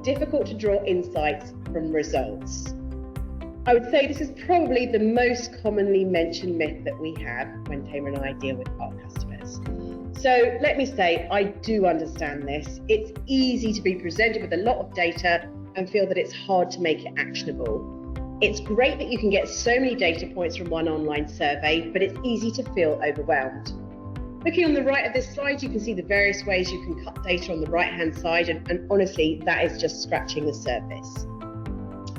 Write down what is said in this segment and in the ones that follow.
difficult to draw insights from results. I would say this is probably the most commonly mentioned myth that we have when Tamer and I deal with our customers. So let me say, I do understand this. It's easy to be presented with a lot of data and feel that it's hard to make it actionable. It's great that you can get so many data points from one online survey, but it's easy to feel overwhelmed. Looking on the right of this slide, you can see the various ways you can cut data on the right-hand side, and honestly, that is just scratching the surface.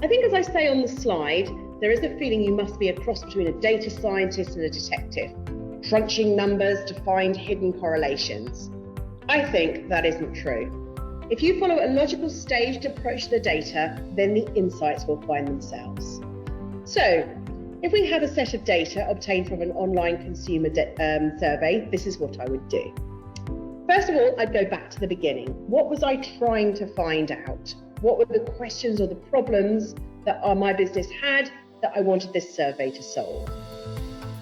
I think, as I say on the slide, there is a feeling you must be a cross between a data scientist and a detective, crunching numbers to find hidden correlations. I think that isn't true. If you follow a logical staged approach to the data, then the insights will find themselves. So, if we have a set of data obtained from an online consumer survey, this is what I would do. First of all, I'd go back to the beginning. What was I trying to find out? What were the questions or the problems that my business had that I wanted this survey to solve?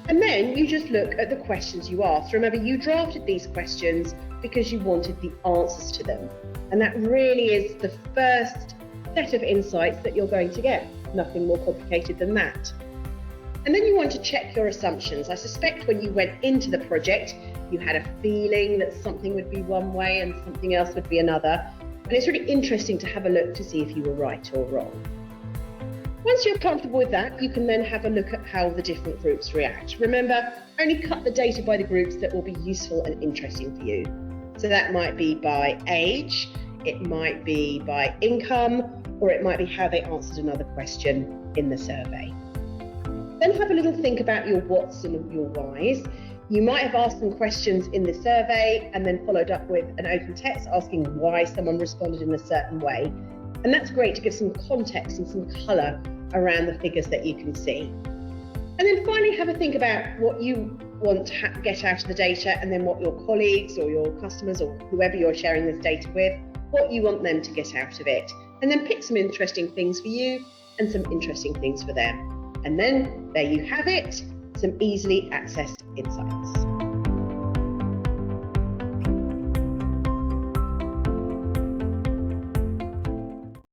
And then you just look at the questions you asked. Remember, you drafted these questions because you wanted the answers to them. And that really is the first set of insights that you're going to get. Nothing more complicated than that. And then you want to check your assumptions. I suspect when you went into the project, you had a feeling that something would be one way and something else would be another. And it's really interesting to have a look to see if you were right or wrong. Once you're comfortable with that, you can then have a look at how the different groups react. Remember, only cut the data by the groups that will be useful and interesting for you. So that might be by age, it might be by income, or it might be how they answered another question in the survey. Then have a little think about your whats and your whys. You might have asked some questions in the survey and then followed up with an open text asking why someone responded in a certain way. And that's great to give some context and some colour around the figures that you can see. And then finally have a think about what you want to get out of the data, and then what your colleagues or your customers or whoever you're sharing this data with, what you want them to get out of it. And then pick some interesting things for you and some interesting things for them. And then there you have it, some easily accessed insights.